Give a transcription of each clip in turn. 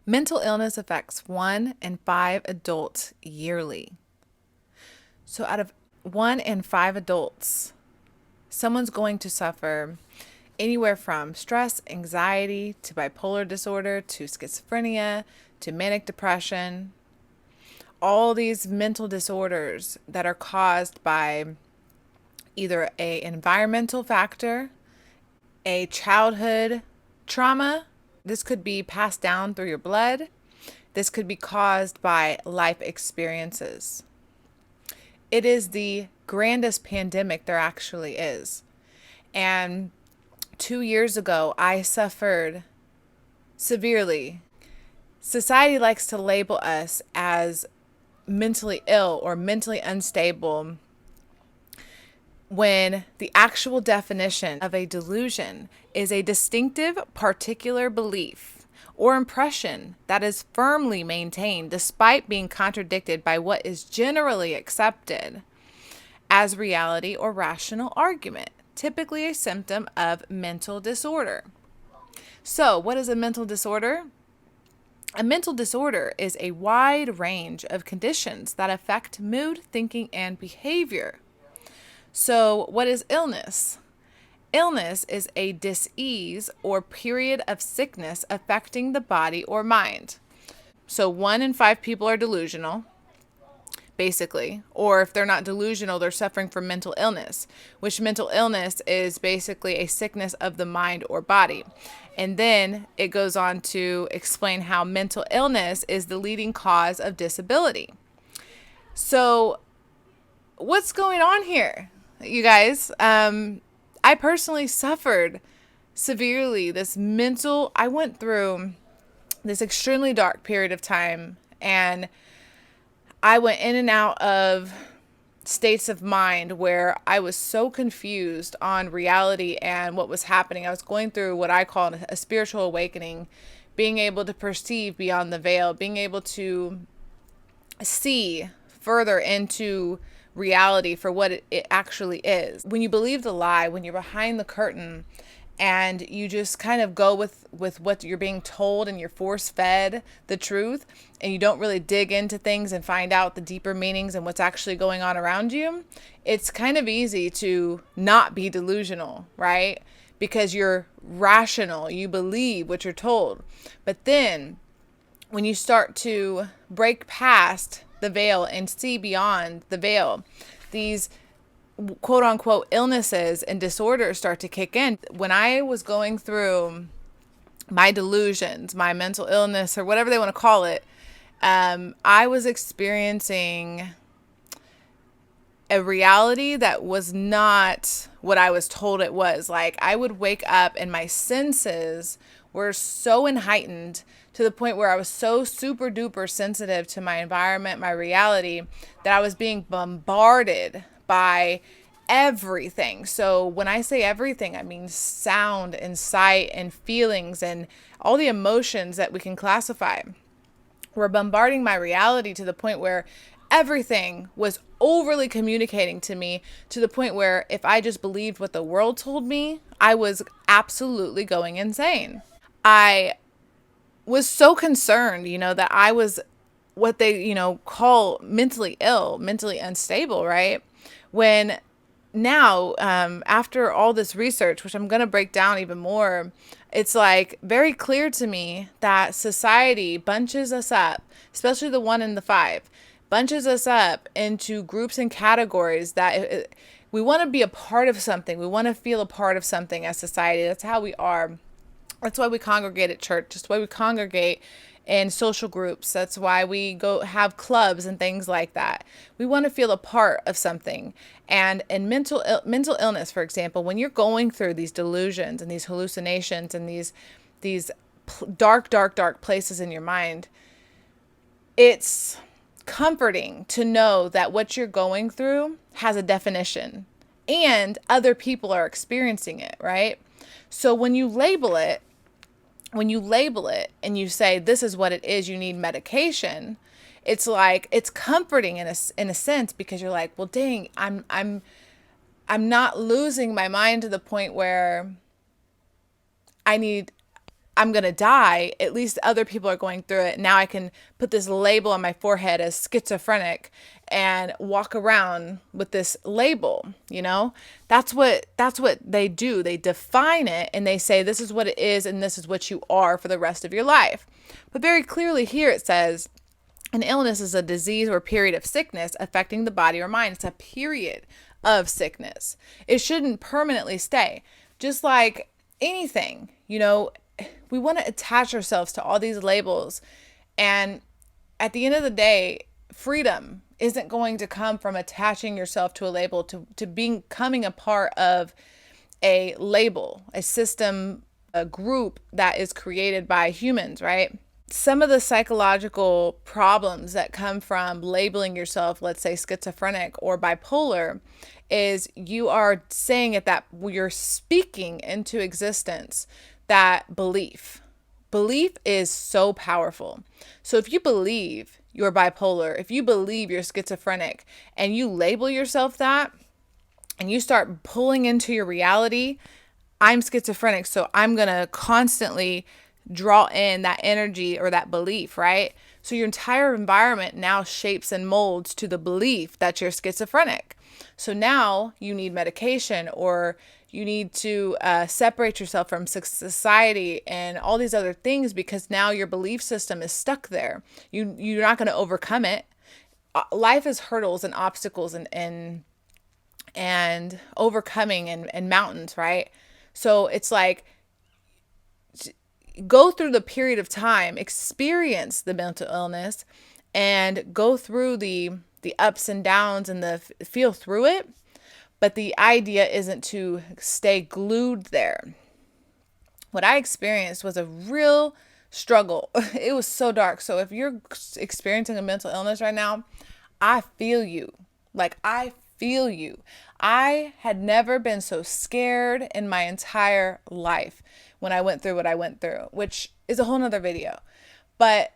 Mental illness affects 1 in 5 adults yearly. So, out of 1 in 5 adults, someone's going to suffer anywhere from stress, anxiety, to bipolar disorder, to schizophrenia, to manic depression. All these mental disorders that are caused by either an environmental factor, a childhood trauma. This could be passed down through your blood. This could be caused by life experiences. It is the grandest pandemic there actually is. And 2 years ago, I suffered severely. Society likes to label us as mentally ill or mentally unstable when the actual definition of a delusion is a distinctive particular belief or impression that is firmly maintained despite being contradicted by what is generally accepted as reality or rational argument, typically a symptom of mental disorder. So, what is a mental disorder? A mental disorder is a wide range of conditions that affect mood, thinking, and behavior. So, what is illness? Illness is a dis-ease or period of sickness affecting the body or mind. So, 1 in 5 people are delusional, basically. Or if they're not delusional, they're suffering from mental illness, which mental illness is basically a sickness of the mind or body. And then it goes on to explain how mental illness is the leading cause of disability. So, what's going on here, you guys? I personally suffered severely I went through this extremely dark period of time, and I went in and out of states of mind where I was so confused on reality and what was happening. I was going through what I call a spiritual awakening, being able to perceive beyond the veil, being able to see further into reality for what it actually is. When you believe the lie, when you're behind the curtain and you just kind of go with what you're being told and you're force fed the truth, and you don't really dig into things and find out the deeper meanings and what's actually going on around you, it's kind of easy to not be delusional, right? Because you're rational, you believe what you're told. But then when you start to break past the veil and see beyond the veil, these quote unquote illnesses and disorders start to kick in. When I was going through my delusions, my mental illness, or whatever they want to call it, I was experiencing a reality that was not what I was told it was. Like, I would wake up and my senses were so heightened to the point where I was so super duper sensitive to my environment, my reality, that I was being bombarded by everything. So when I say everything, I mean sound and sight and feelings and all the emotions that we can classify were bombarding my reality to the point where everything was overly communicating to me, to the point where if I just believed what the world told me, I was absolutely going insane. I was so concerned, that I was what they, call mentally ill, mentally unstable, right? When now, after all this research, which I'm going to break down even more, it's like very clear to me that society bunches us up, especially the 1 in the 5, bunches us up into groups and categories that we want to be a part of something. We want to feel a part of something as society. That's how we are. That's why we congregate at church. That's why we congregate in social groups. That's why we go have clubs and things like that. We want to feel a part of something. And in mental illness, for example, when you're going through these delusions and these hallucinations and these dark places in your mind, it's comforting to know that what you're going through has a definition and other people are experiencing it, right? So when you label it and you say, this is what it is, you need medication, it's like, it's comforting in a sense, because you're like, well, dang, I'm not losing my mind to the point where I need I'm going to die, at least other people are going through it. Now I can put this label on my forehead as schizophrenic and walk around with this label, you know? That's what they do. They define it and they say this is what it is and this is what you are for the rest of your life. But very clearly here it says an illness is a disease or period of sickness affecting the body or mind. It's a period of sickness. It shouldn't permanently stay. Just like anything, you know, we want to attach ourselves to all these labels. And at the end of the day, freedom isn't going to come from attaching yourself to a label, to becoming a part of a label, a system, a group that is created by humans, right? Some of the psychological problems that come from labeling yourself, let's say schizophrenic or bipolar, is you are saying it that you're speaking into existence that belief. Belief is so powerful. So if you believe you're bipolar, if you believe you're schizophrenic and you label yourself that and you start pulling into your reality, I'm schizophrenic, so I'm going to constantly draw in that energy or that belief, right? So your entire environment now shapes and molds to the belief that you're schizophrenic. So now you need medication, or you need to separate yourself from society and all these other things, because now your belief system is stuck there. You're not going to overcome it. Life is hurdles and obstacles and overcoming and mountains, right? So it's like, go through the period of time, experience the mental illness, and go through the ups and downs and feel through it. But the idea isn't to stay glued there. What I experienced was a real struggle. It was so dark. So if you're experiencing a mental illness right now, I feel you. Like, I feel you. I had never been so scared in my entire life when I went through what I went through, which is a whole nother video. But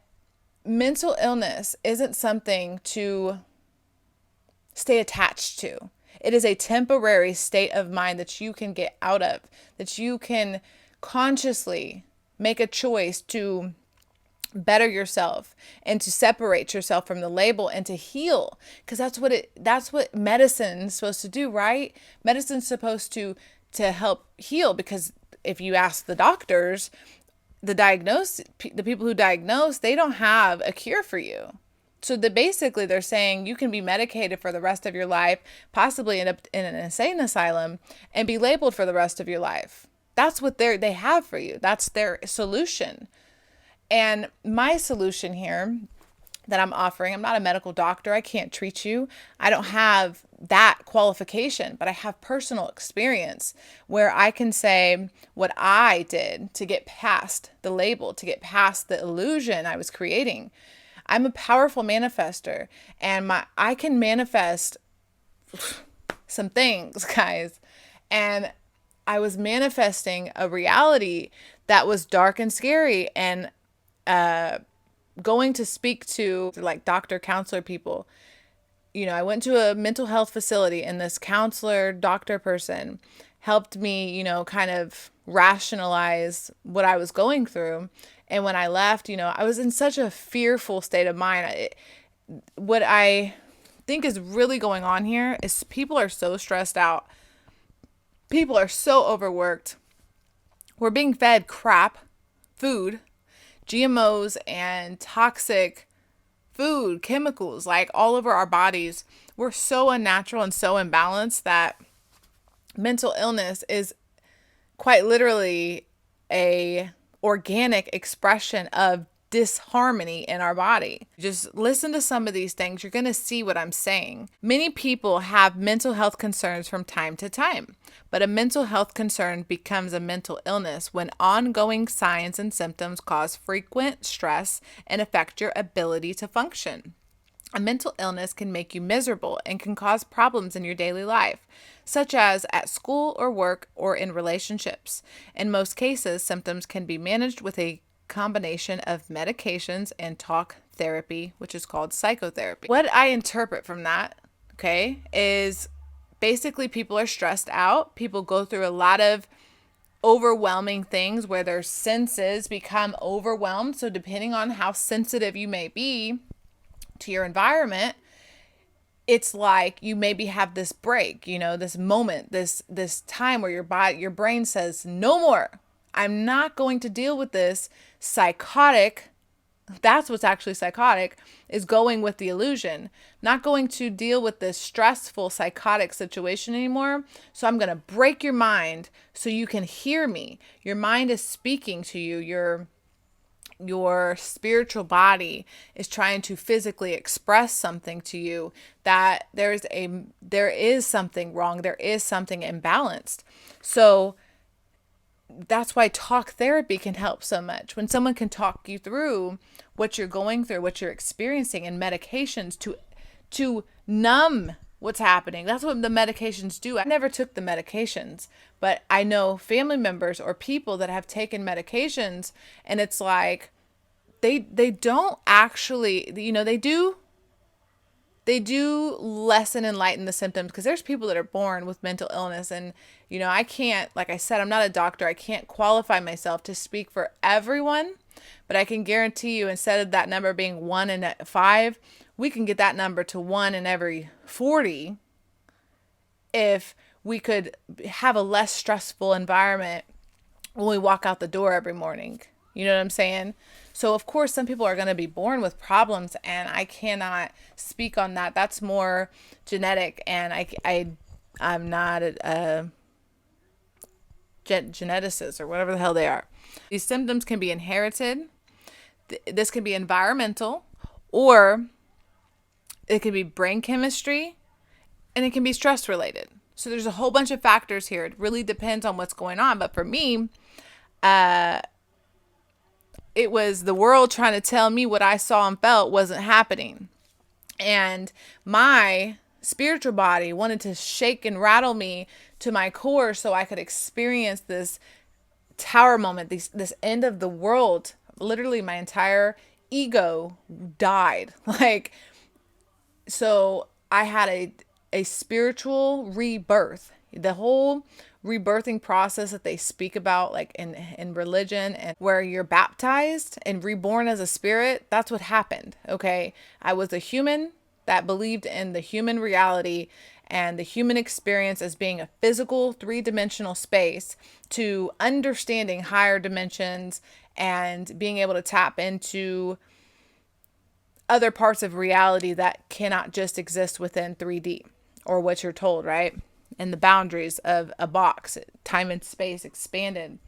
mental illness isn't something to stay attached to. It is a temporary state of mind that you can get out of, that you can consciously make a choice to better yourself and to separate yourself from the label and to heal, because that's what medicine is supposed to do, right? Medicine's supposed to help heal, because if you ask the doctors, the people who diagnose, they don't have a cure for you. So basically they're saying you can be medicated for the rest of your life, possibly end up in an insane asylum and be labeled for the rest of your life. That's what they have for you. That's their solution. And my solution here that I'm offering, I'm not a medical doctor. I can't treat you. I don't have that qualification, but I have personal experience where I can say what I did to get past the label, to get past the illusion I was creating. I'm a powerful manifester, and I can manifest some things, guys. And I was manifesting a reality that was dark and scary, and going to speak to like doctor, counselor people. You know, I went to a mental health facility, and this counselor, doctor person helped me, you know, kind of rationalize what I was going through. And when I left, you know, I was in such a fearful state of mind. What I think is really going on here is people are so stressed out. People are so overworked. We're being fed crap food, GMOs and toxic food, chemicals, like all over our bodies. We're so unnatural and so imbalanced that mental illness is quite literally a organic expression of disharmony in our body. Just listen to some of these things. You're going to see what I'm saying. Many people have mental health concerns from time to time, but a mental health concern becomes a mental illness when ongoing signs and symptoms cause frequent stress and affect your ability to function. A mental illness can make you miserable and can cause problems in your daily life, such as at school or work or in relationships. In most cases, symptoms can be managed with a combination of medications and talk therapy, which is called psychotherapy. What I interpret from that, okay, is basically people are stressed out. People go through a lot of overwhelming things where their senses become overwhelmed. So depending on how sensitive you may be to your environment, it's like you maybe have this break, this moment, this time where your brain says, no more. I'm not going to deal with this psychotic. That's what's actually psychotic, is going with the illusion. Not going to deal with this stressful psychotic situation anymore. So I'm going to break your mind so you can hear me. Your mind is speaking to you. Your spiritual body is trying to physically express something to you, that there is something wrong. There is something imbalanced. So that's why talk therapy can help so much. When someone can talk you through what you're going through, what you're experiencing, and medications to numb what's happening. That's what the medications do. I never took the medications, but I know family members or people that have taken medications, and it's like they don't actually, they do lessen and lighten the symptoms, because there's people that are born with mental illness. And, I can't, like I said, I'm not a doctor. I can't qualify myself to speak for everyone, but I can guarantee you, instead of that number being 1 in 5, we can get that number to 1 in every 40 if we could have a less stressful environment when we walk out the door every morning. You know what I'm saying? So of course, some people are going to be born with problems, and I cannot speak on that. That's more genetic, and I'm not a geneticist or whatever the hell they are. These symptoms can be inherited. This can be environmental, or it can be brain chemistry, and it can be stress related. So there's a whole bunch of factors here. It really depends on what's going on. But for me, it was the world trying to tell me what I saw and felt wasn't happening. And my spiritual body wanted to shake and rattle me to my core so I could experience this tower moment, this end of the world. Literally, my entire ego died. So I had a spiritual rebirth. The whole rebirthing process that they speak about, like in religion, and where you're baptized and reborn as a spirit, that's what happened. Okay. I was a human that believed in the human reality and the human experience as being a physical 3-dimensional space, to understanding higher dimensions and being able to tap into other parts of reality that cannot just exist within 3D or what you're told, right? And the boundaries of a box. Time and space expanded.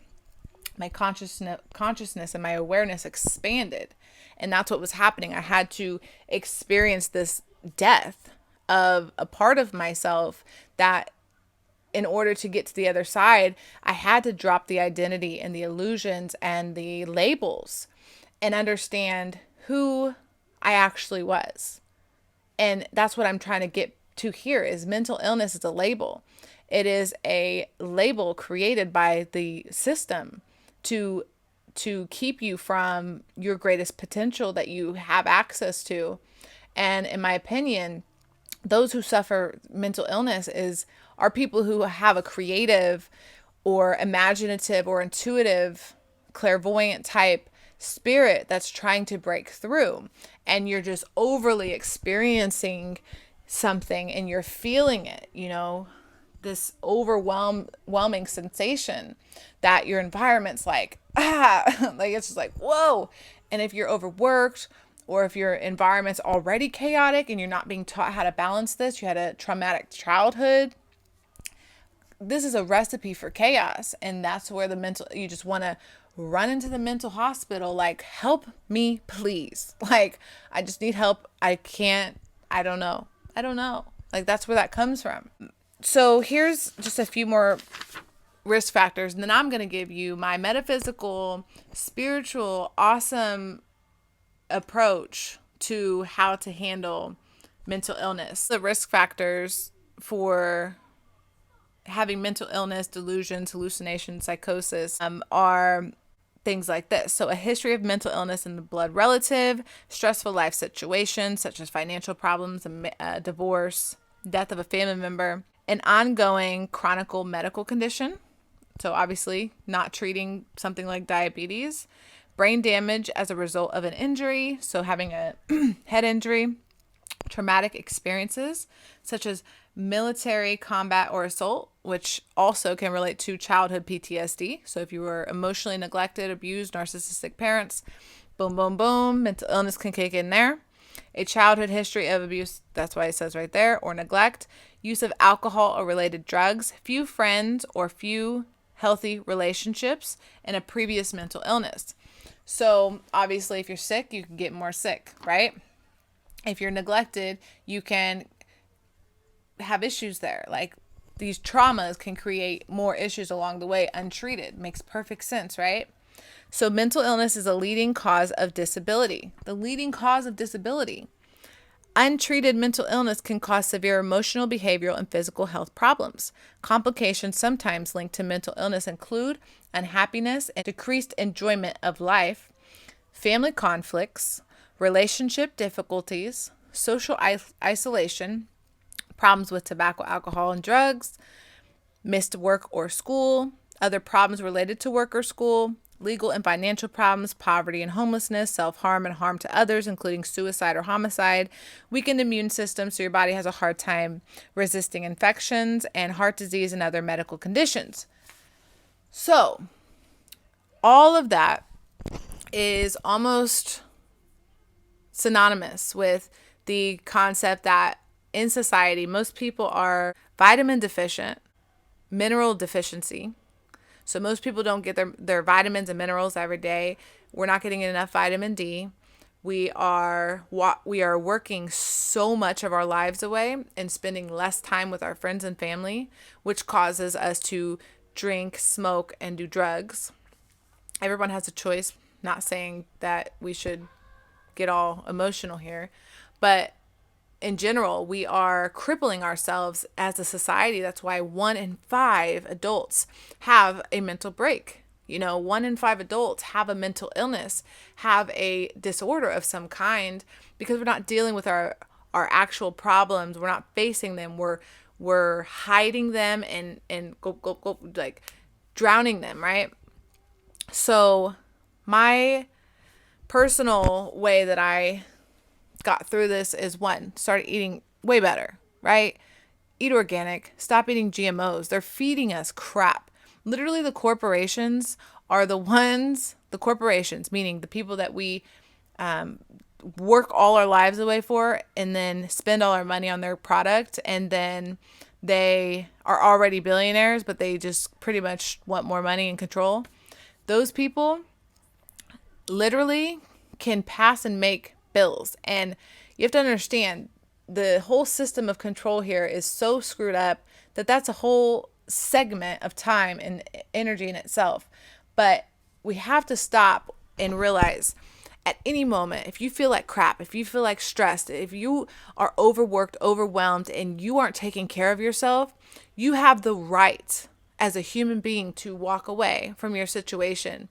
My consciousness and my awareness expanded. And that's what was happening. I had to experience this death of a part of myself, that in order to get to the other side, I had to drop the identity and the illusions and the labels and understand who I actually was. And that's what I'm trying to get to here, is mental illness is a label. It is a label created by the system to keep you from your greatest potential that you have access to. And in my opinion, those who suffer mental illness are people who have a creative or imaginative or intuitive, clairvoyant type spirit that's trying to break through. And you're just overly experiencing something and you're feeling it, this overwhelming sensation that your environment's like, it's just like, whoa. And if you're overworked, or if your environment's already chaotic and you're not being taught how to balance this, you had a traumatic childhood, this is a recipe for chaos. And that's where you just want to run into the mental hospital, like, help me, please. Like, I just need help. I don't know. Like, that's where that comes from. So here's just a few more risk factors. And then I'm going to give you my metaphysical, spiritual, awesome approach to how to handle mental illness. The risk factors for having mental illness, delusions, hallucinations, psychosis are things like this. So a history of mental illness in the blood relative, stressful life situations such as financial problems, divorce, death of a family member, an ongoing chronic medical condition So obviously not treating something like diabetes. Brain damage as a result of an injury. So having a head injury. Traumatic experiences such as military combat or assault, which also can relate to childhood PTSD. So if you were emotionally neglected, abused, narcissistic parents, boom, boom, boom, mental illness can kick in there. A childhood history of abuse, that's why it says right there, or neglect, use of alcohol or related drugs, few friends or few healthy relationships, and a previous mental illness. So obviously if you're sick, you can get more sick, right? If you're neglected, you can have issues there. Like these traumas can create more issues along the way untreated. Makes perfect sense, right? So mental illness is a leading cause of disability. The leading cause of disability. Untreated mental illness can cause severe emotional, behavioral, and physical health problems. Complications sometimes linked to mental illness include unhappiness and decreased enjoyment of life, family conflicts, relationship difficulties, social isolation, problems with tobacco, alcohol, and drugs, missed work or school, other problems related to work or school, legal and financial problems, poverty and homelessness, self-harm and harm to others, including suicide or homicide, weakened immune system, so your body has a hard time resisting infections, and heart disease and other medical conditions. So, all of that is almost synonymous with the concept that in society, most people are vitamin deficient, mineral deficiency. So most people don't get their vitamins and minerals every day. We're not getting enough vitamin D. We are working so much of our lives away and spending less time with our friends and family, which causes us to drink, smoke, and do drugs. Everyone has a choice. Not saying that we should get all emotional here, but in general, we are crippling ourselves as a society. That's why 1 in 5 adults have a mental break. 1 in 5 adults have a mental illness, have a disorder of some kind, because we're not dealing with our actual problems. We're not facing them. We're hiding them and go like drowning them, right? So my personal way that I got through this is started eating way better, right? Eat organic, stop eating GMOs. They're feeding us crap. Literally the corporations are the corporations, meaning the people that we work all our lives away for and then spend all our money on their product, and then they are already billionaires, but they just pretty much want more money and control. Those people literally can pass and make bills. And you have to understand the whole system of control here is so screwed up that that's a whole segment of time and energy in itself. But we have to stop and realize at any moment, if you feel like crap, if you feel like stressed, if you are overworked, overwhelmed, and you aren't taking care of yourself, you have the right as a human being to walk away from your situation,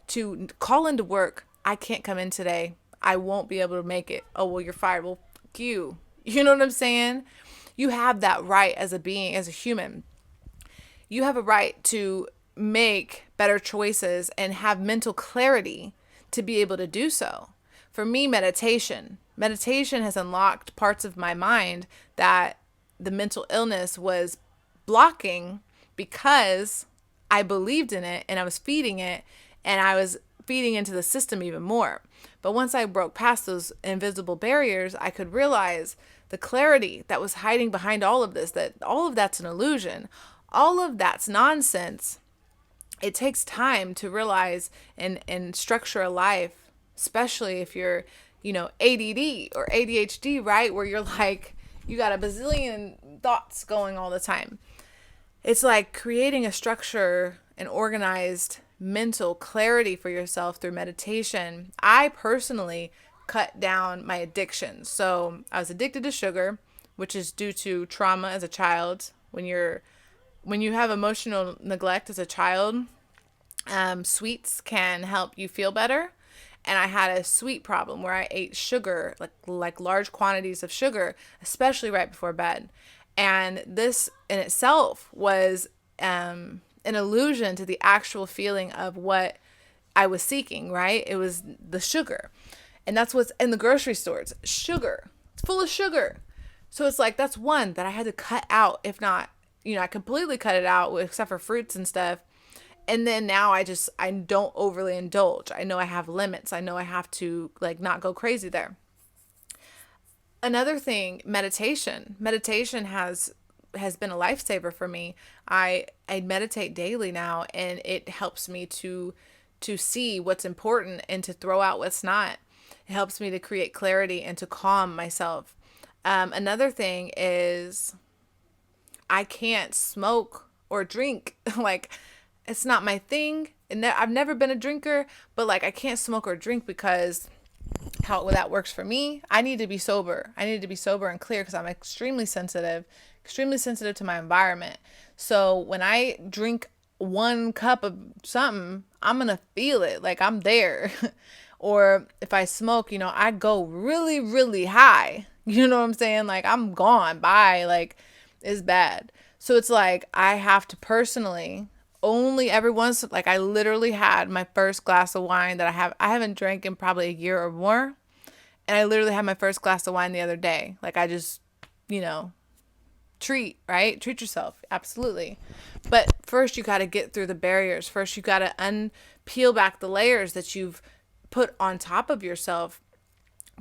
to call into work. I can't come in today. I won't be able to make it. Oh, well, you're fired. Well, fuck you. You know what I'm saying? You have that right as a being, as a human. You have a right to make better choices and have mental clarity to be able to do so. For me, meditation has unlocked parts of my mind that the mental illness was blocking, because I believed in it and I was feeding it, and I was feeding into the system even more. But once I broke past those invisible barriers, I could realize the clarity that was hiding behind all of this, that all of that's an illusion. All of that's nonsense. It takes time to realize and structure a life, especially if you're, ADD or ADHD, right? Where you're like, you got a bazillion thoughts going all the time. It's like creating a structure and organized mental clarity for yourself through meditation. I personally cut down my addictions. So I was addicted to sugar, which is due to trauma as a child. When you have emotional neglect as a child, sweets can help you feel better. And I had a sweet problem where I ate sugar, like large quantities of sugar, especially right before bed. And this in itself was an illusion to the actual feeling of what I was seeking, right? It was the sugar. And that's what's in the grocery stores. Sugar. It's full of sugar. So it's like, that's one that I had to cut out. If not, I completely cut it out except for fruits and stuff. And then now I don't overly indulge. I know I have limits. I know I have to like not go crazy there. Another thing, meditation. Meditation has been a lifesaver for me. I meditate daily now, and it helps me to see what's important and to throw out what's not. It helps me to create clarity and to calm myself. Another thing is I can't smoke or drink. Like, it's not my thing. And I've never been a drinker, but like I can't smoke or drink because how that works for me. I need to be sober. I need to be sober and clear because I'm extremely sensitive to my environment. So when I drink 1 cup of something, I'm going to feel it. Like I'm there. Or if I smoke, I go really, really high. You know what I'm saying? Like I'm gone. Bye. Like it's bad. So it's like I have to personally only every once, like I literally had my first glass of wine that I haven't drank in probably a year or more. And I literally had my first glass of wine the other day. Like I just, treat yourself. Absolutely. But first you got to get through the barriers. First you got to peel back the layers that you've put on top of yourself.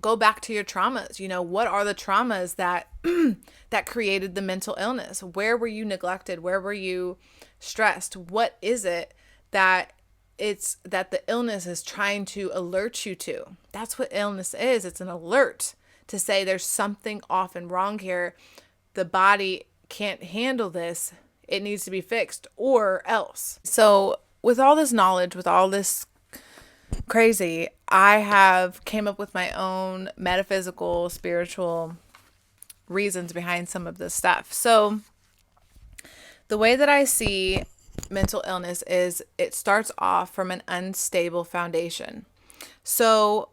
Go back to your traumas. What are the traumas that that created the mental illness? Where were you neglected? Where were you stressed? What is it that the illness is trying to alert you to? That's what illness is. It's an alert to say there's something off and wrong here. The body can't handle this. It needs to be fixed or else. So with all this knowledge, with all this crazy, I have came up with my own metaphysical, spiritual reasons behind some of this stuff. So the way that I see mental illness is it starts off from an unstable foundation. So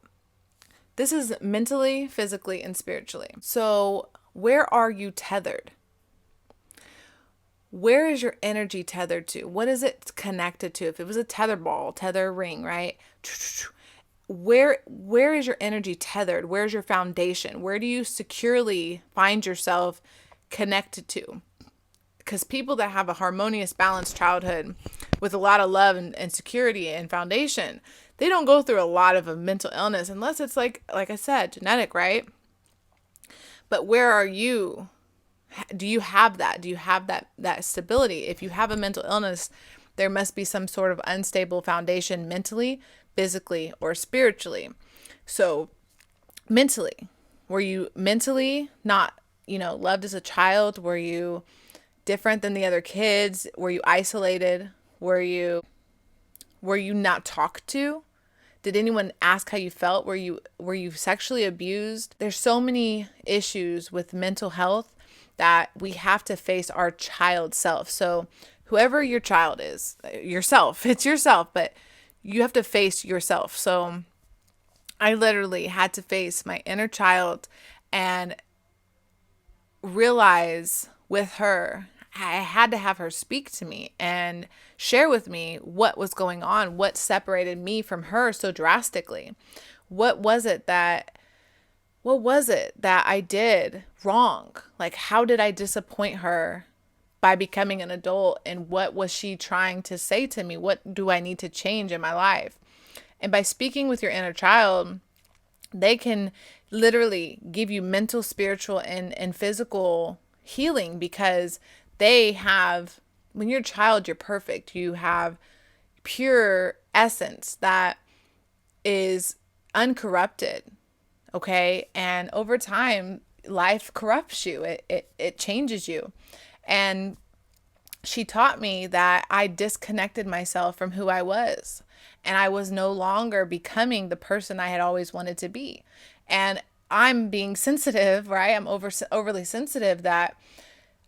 this is mentally, physically, and spiritually. So where are you tethered? Where is your energy tethered to? What is it connected to? If it was a tether ball, tether ring, right? Where is your energy tethered? Where's your foundation? Where do you securely find yourself connected to? Because people that have a harmonious, balanced childhood with a lot of love and security and foundation, they don't go through a lot of a mental illness unless it's like I said, genetic, right? But where are you? Do you have that? Do you have that stability? If you have a mental illness, there must be some sort of unstable foundation mentally, physically, or spiritually. So mentally, were you mentally not, loved as a child? Were you different than the other kids? Were you isolated? Were you not talked to? Did anyone ask how you felt? Were you sexually abused? There's so many issues with mental health that we have to face our child self. So whoever your child is, yourself, it's yourself, but you have to face yourself. So I literally had to face my inner child and realize with her, I had to have her speak to me and share with me what was going on, what separated me from her so drastically. What was it that I did wrong? Like, how did I disappoint her by becoming an adult? And what was she trying to say to me? What do I need to change in my life? And by speaking with your inner child, they can literally give you mental, spiritual, and physical healing, because they have, when you're a child, you're perfect. You have pure essence that is uncorrupted. Okay. And over time, life corrupts you. It changes you. And she taught me that I disconnected myself from who I was, and I was no longer becoming the person I had always wanted to be. And I'm being sensitive, right? I'm overly sensitive, that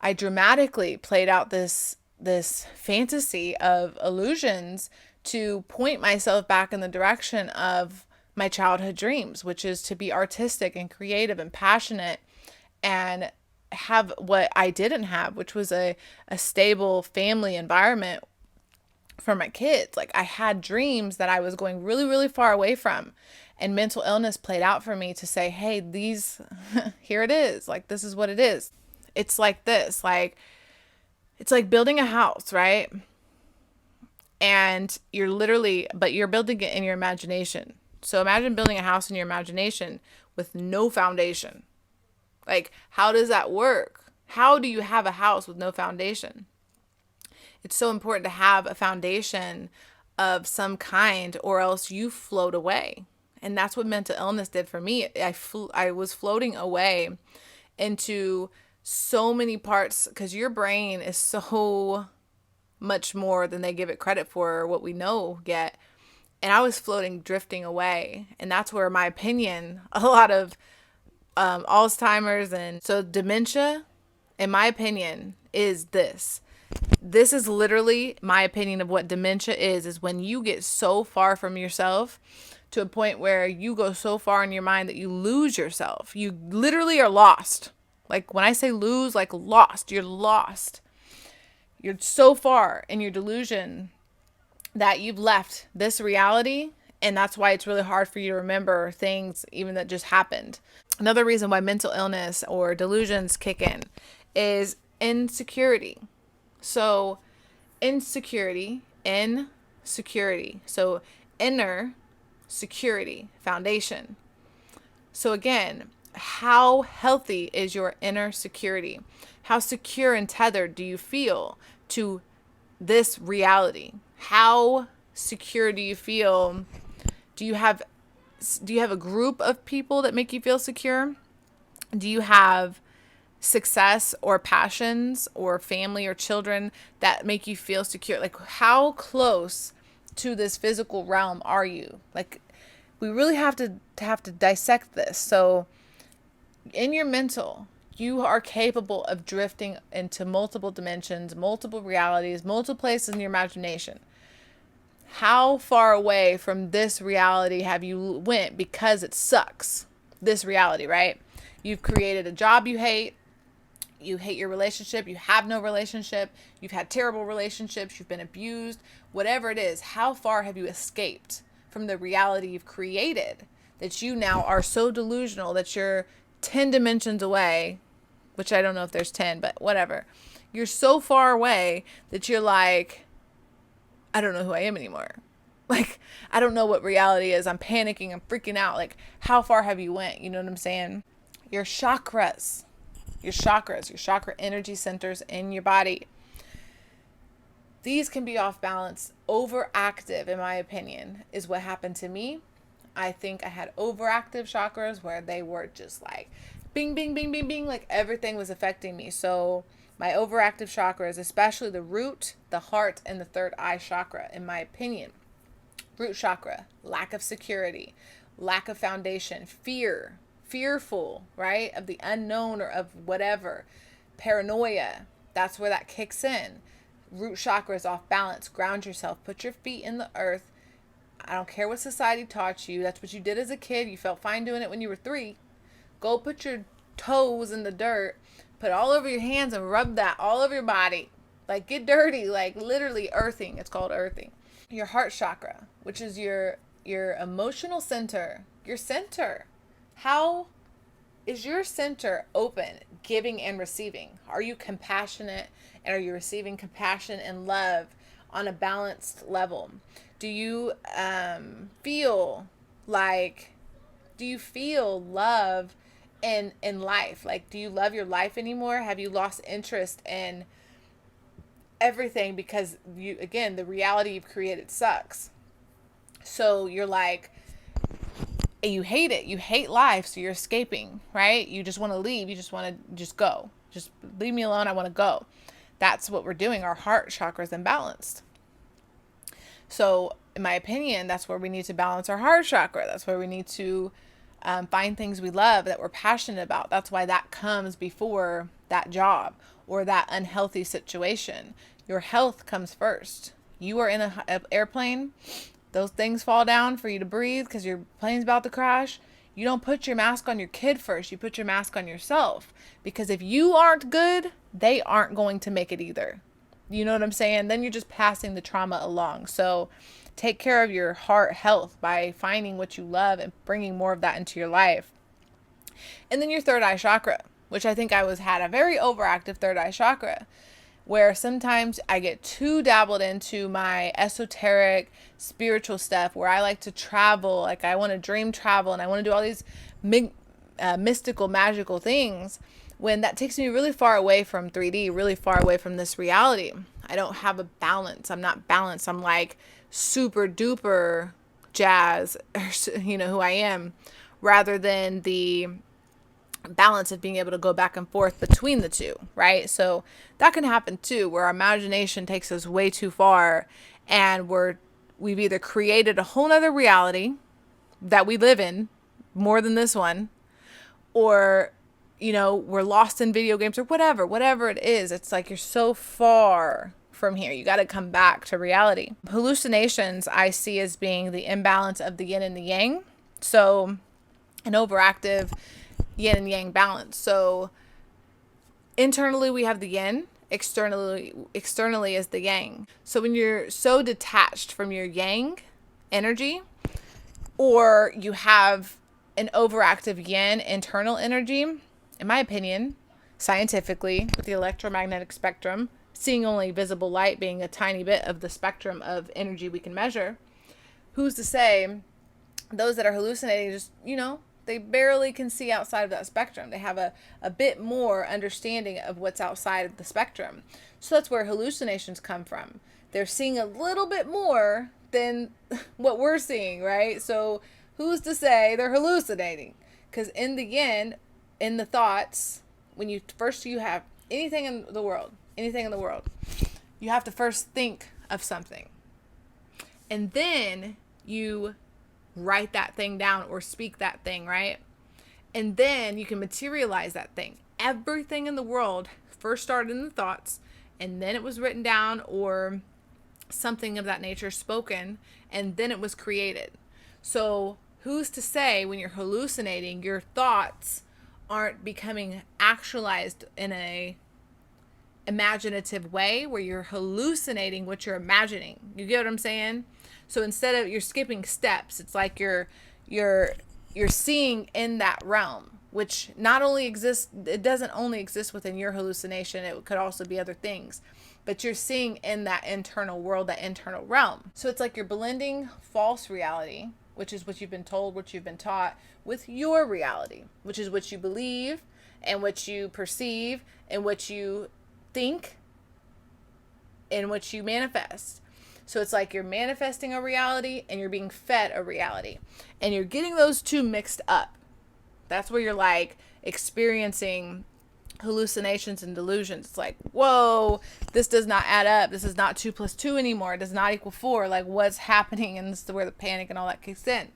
I dramatically played out this fantasy of illusions to point myself back in the direction of my childhood dreams, which is to be artistic and creative and passionate and have what I didn't have, which was a stable family environment for my kids. Like I had dreams that I was going really, really far away from, and mental illness played out for me to say, hey, these, here it is. Like, this is what it is. It's like this, like, it's like building a house, right? And but you're building it in your imagination. So imagine building a house in your imagination with no foundation. Like, how does that work? How do you have a house with no foundation? It's so important to have a foundation of some kind, or else you float away. And that's what mental illness did for me. I was floating away into so many parts, because your brain is so much more than they give it credit for, or what we know yet. And I was drifting away. And that's where, my opinion, a lot of Alzheimer's and so dementia, in my opinion, is this. This is literally my opinion of what dementia is when you get so far from yourself to a point where you go so far in your mind that you lose yourself. You literally are lost. Like when I say lose, like lost, you're lost. You're so far in your delusion that you've left this reality. And that's why it's really hard for you to remember things even that just happened. Another reason why mental illness or delusions kick in is insecurity. So insecurity. So inner security, foundation. So again, how healthy is your inner security? How secure and tethered do you feel to this reality? How secure do you feel? Do you have a group of people that make you feel secure? Do you have success or passions or family or children that make you feel secure? Like, how close to this physical realm are you? Like, we really have to dissect this. So in your mental, you are capable of drifting into multiple dimensions, multiple realities, multiple places in your imagination. How far away from this reality have you went because it sucks? This reality, right? You've created a job you hate. You hate your relationship. You have no relationship. You've had terrible relationships. You've been abused. Whatever it is, how far have you escaped from the reality you've created that you now are so delusional that you're 10 dimensions away, which I don't know if there's 10, but whatever. You're so far away that you're like, I don't know who I am anymore. Like, I don't know what reality is. I'm panicking. I'm freaking out. Like, how far have you went? You know what I'm saying? Your chakras, your chakra energy centers in your body. These can be off balance, overactive, in my opinion, is what happened to me. I think I had overactive chakras where they were just like bing, bing, bing, bing, bing, like everything was affecting me. So my overactive chakras, especially the root, the heart, and the third eye chakra, in my opinion. Root chakra, lack of security, lack of foundation, fearful, right, of the unknown or of whatever, paranoia. That's where that kicks in. Root chakra is off balance. Ground yourself. Put your feet in the earth. I don't care what society taught you. That's what you did as a kid. You felt fine doing it when you were 3. Go put your toes in the dirt. Put all over your hands and rub that all over your body. Like, get dirty. Like, literally earthing. It's called earthing. Your heart chakra, which is your emotional center. Your center. How is your center open, giving and receiving? Are you compassionate, and are you receiving compassion and love on a balanced level? Do you feel love in life? Like, do you love your life anymore? Have you lost interest in everything because the reality you've created sucks? So you're like, you hate it. You hate life. So you're escaping, right? You just want to leave. You just want to just go. Just leave me alone. I want to go. That's what we're doing. Our heart chakra is imbalanced. So in my opinion, that's where we need to balance our heart chakra. That's where we need to find things we love, that we're passionate about. That's why that comes before that job or that unhealthy situation. Your health comes first. You are in an airplane. Those things fall down for you to breathe because your plane's about to crash. You don't put your mask on your kid first. You put your mask on yourself. Because if you aren't good, they aren't going to make it either. You know what I'm saying? Then you're just passing the trauma along. So take care of your heart health by finding what you love and bringing more of that into your life. And then your third eye chakra, which I think had a very overactive third eye chakra, where sometimes I get too dabbled into my esoteric spiritual stuff, where I like to travel, like I want to dream travel and I want to do all these mystical, magical things, when that takes me really far away from 3D, really far away from this reality. I don't have a balance. I'm not balanced. I'm like super duper jazz, you know who I am, rather than the balance of being able to go back and forth between the two, right? So that can happen too, where our imagination takes us way too far, and we've either created a whole nother reality that we live in more than this one, or we're lost in video games or whatever it is. It's like you're so far from here. You got to come back to reality. Hallucinations I see as being the imbalance of the yin and the yang. So an overactive yin and yang balance. So internally we have the yin, externally is the yang. So when you're so detached from your yang energy, or you have an overactive yin internal energy, in my opinion, scientifically, with the electromagnetic spectrum, seeing only visible light being a tiny bit of the spectrum of energy we can measure, who's to say those that are hallucinating just, they barely can see outside of that spectrum. They have a bit more understanding of what's outside of the spectrum. So that's where hallucinations come from. They're seeing a little bit more than what we're seeing, right? So who's to say they're hallucinating? Because in the yin, in the thoughts, when you have anything in the world, you have to first think of something. And then you write that thing down or speak that thing, right? And then you can materialize that thing. Everything in the world first started in the thoughts, and then it was written down or something of that nature spoken, and then it was created. So who's to say when you're hallucinating, your thoughts aren't becoming actualized in a imaginative way, where you're hallucinating what you're imagining? You get what I'm saying? So instead of, you're skipping steps, it's like you're seeing in that realm, which not only exists, it doesn't only exist within your hallucination, it could also be other things, but you're seeing in that internal world, that internal realm. So it's like you're blending false reality, which is what you've been told, what you've been taught, with your reality, which is what you believe and what you perceive and what you think and what you manifest. So it's like you're manifesting a reality and you're being fed a reality, and you're getting those two mixed up. That's where you're like experiencing hallucinations and delusions. It's like, whoa, this does not add up. This is not 2 + 2 anymore. It does not equal 4. Like, what's happening? And this is where the panic and all that kicks in.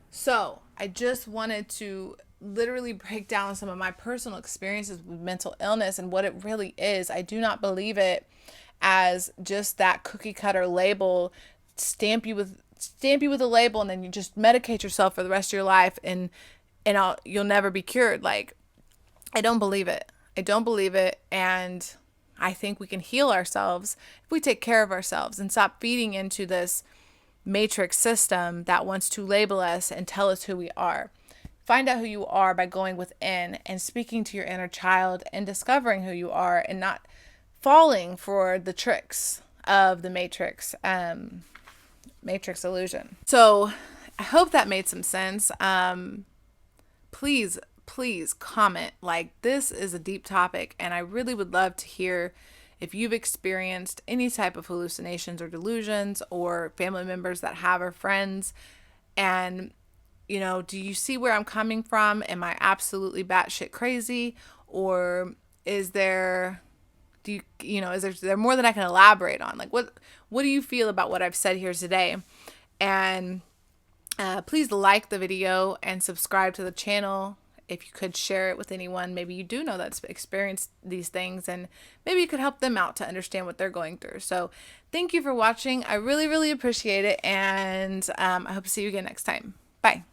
So I just wanted to literally break down some of my personal experiences with mental illness and what it really is. I do not believe it as just that cookie cutter label, stamp you with a label, and then you just medicate yourself for the rest of your life and you'll never be cured. Like, I don't believe it. And I think we can heal ourselves if we take care of ourselves and stop feeding into this matrix system that wants to label us and tell us who we are. Find out who you are by going within and speaking to your inner child and discovering who you are, and not falling for the tricks of the matrix illusion. So I hope that made some sense. Please comment. Like, this is a deep topic, and I really would love to hear if you've experienced any type of hallucinations or delusions, or family members that have, or friends. And, do you see where I'm coming from? Am I absolutely batshit crazy? Or is there more than I can elaborate on? Like, what do you feel about what I've said here today? And please like the video and subscribe to the channel. If you could share it with anyone, maybe you do know that's experienced these things, and maybe you could help them out to understand what they're going through. So thank you for watching. I really, really appreciate it. And I hope to see you again next time. Bye.